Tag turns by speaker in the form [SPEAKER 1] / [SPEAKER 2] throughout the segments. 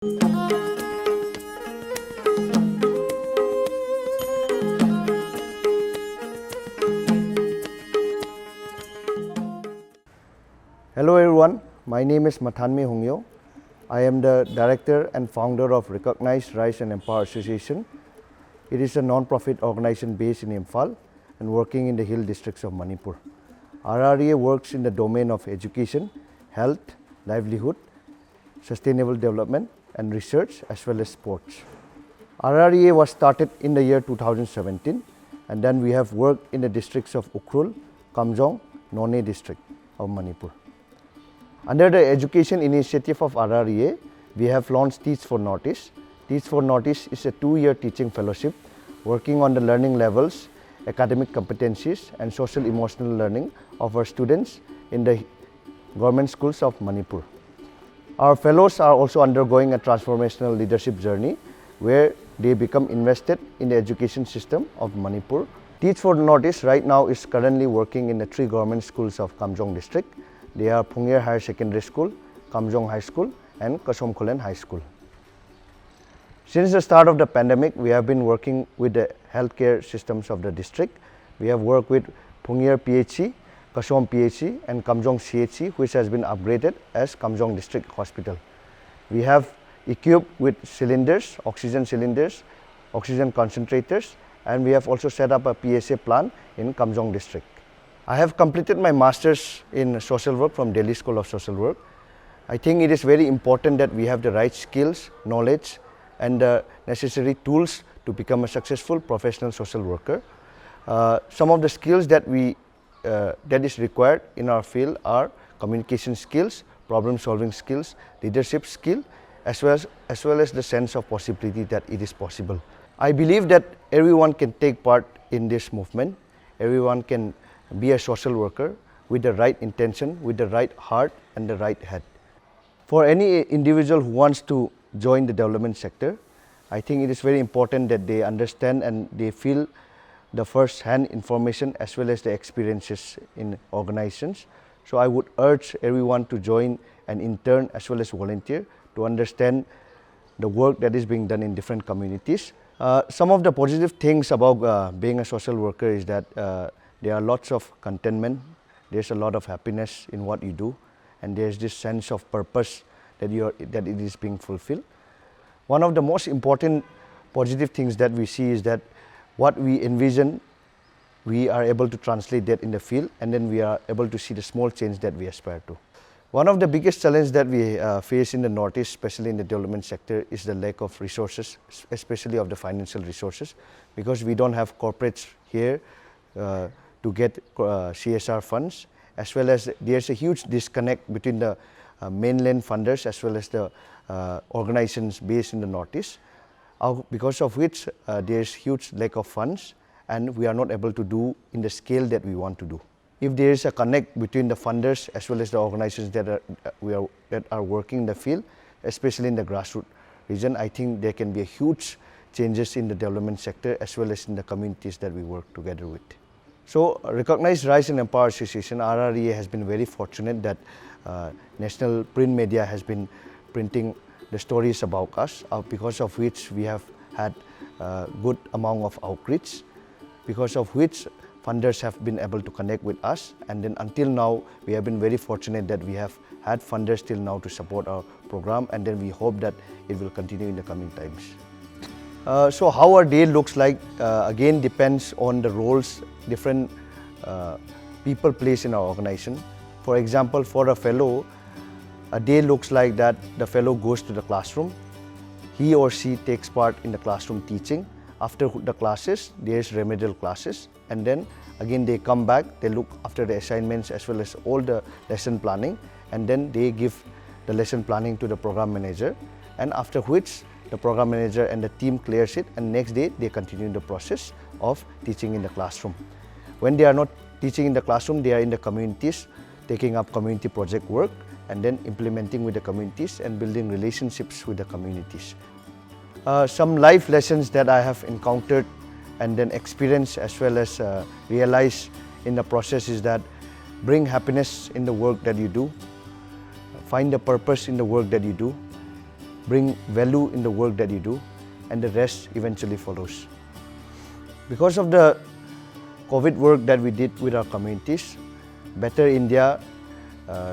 [SPEAKER 1] Hello everyone, my name is Mathanmi Hungyo. I am the director and founder of Recognize, Rise and Empower Association. It is a non-profit organization based in Imphal and working in the hill districts of Manipur. RREA works in the domain of education, health, livelihood, sustainable development and research as well as sports. RREA was started in the year 2017 and then we have worked in the districts of Ukhrul, Kamjong, Nonne district of Manipur. Under the education initiative of RREA, we have launched Teach for Northeast. Teach for Northeast is a 2-year teaching fellowship working on the learning levels, academic competencies and social emotional learning of our students in the government schools of Manipur. Our fellows are also undergoing a transformational leadership journey where they become invested in the education system of Manipur. Teach for Northeast right now is currently working in the 3 government schools of Kamjong district. They are Phungyer Higher Secondary School, Kamjong High School and Kasomkholen High School. Since the start of the pandemic, we have been working with the healthcare systems of the district. We have worked with Phungyer PHC, Kasom PHC and Kamjong CHC, which has been upgraded as Kamjong District Hospital. We have equipped with cylinders, oxygen concentrators, and we have also set up a PSA plant in Kamjong district. I have completed my master's in social work from Delhi School of Social Work. I think it is very important that we have the right skills, knowledge and the necessary tools to become a successful professional social worker. Some of the skills that is required in our field are communication skills, problem solving skills, leadership skill, as well as the sense of possibility that it is possible. I believe that everyone can take part in this movement. Everyone can be a social worker with the right intention, with the right heart and the right head. For any individual who wants to join the development sector, I think it is very important that they understand and they feel the first-hand information as well as the experiences in organizations. So I would urge everyone to join an intern as well as volunteer to understand the work that is being done in different communities. Some of the positive things about being a social worker is that there are lots of contentment, there's a lot of happiness in what you do, and there's this sense of purpose that it is being fulfilled. One of the most important positive things that we see is that what we envision, we are able to translate that in the field, and then we are able to see the small change that we aspire to. One of the biggest challenges that we face in the Northeast, especially in the development sector, is the lack of resources, especially of the financial resources, because we don't have corporates here to get CSR funds, as well as there's a huge disconnect between the mainland funders as well as the organizations based in the Northeast, because of which there's huge lack of funds and we are not able to do in the scale that we want to do. If there is a connect between the funders as well as the organizations that are working in the field, especially in the grassroots region, I think there can be a huge changes in the development sector as well as in the communities that we work together with. So Recognize, Rise and Empower Association, RREA, has been very fortunate that national print media has been printing the stories about us, because of which we have had a good amount of outreach, because of which funders have been able to connect with us, and then until now we have been very fortunate that we have had funders till now to support our program, and then we hope that it will continue in the coming times. So how our day looks like again depends on the roles different people place in our organization. For example, for a fellow, a day looks like that the fellow goes to the classroom, he or she takes part in the classroom teaching. After the classes, there is remedial classes, and then again they come back, they look after the assignments as well as all the lesson planning, and then they give the lesson planning to the program manager, and after which the program manager and the team clears it, and next day they continue the process of teaching in the classroom. When they are not teaching in the classroom, they are in the communities, taking up community project work and then implementing with the communities and building relationships with the communities. Some life lessons that I have encountered and then experienced as well as realized in the process is that bring happiness in the work that you do, find the purpose in the work that you do, bring value in the work that you do, and the rest eventually follows. Because of the COVID work that we did with our communities, Better India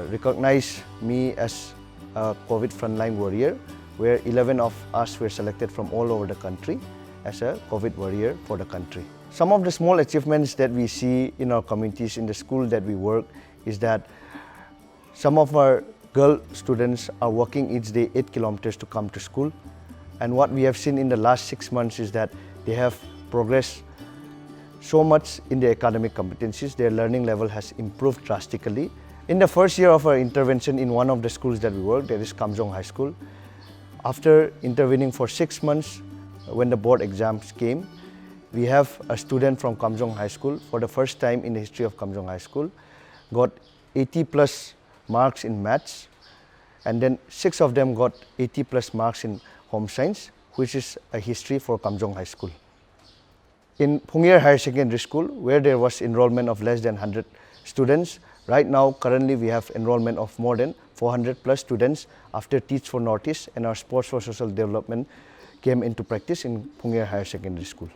[SPEAKER 1] recognized me as a COVID frontline warrior, where 11 of us were selected from all over the country as a COVID warrior for the country. Some of the small achievements that we see in our communities, in the school that we work, is that some of our girl students are walking each day 8 kilometers to come to school. And what we have seen in the last 6 months is that they have progressed so much in their academic competencies. Their learning level has improved drastically. In the first year of our intervention in one of the schools that we work, that is Kamjong High School, after intervening for 6 months, when the board exams came, we have a student from Kamjong High School, for the first time in the history of Kamjong High School, got 80 plus marks in maths, and then 6 of them got 80 plus marks in home science, which is a history for Kamjong High School. In Hungyo Higher Secondary School, where there was enrollment of less than 100 students, right now currently we have enrollment of more than 400 plus students after Teach for Northeast and our Sports for Social Development came into practice in Hungyo Higher Secondary School.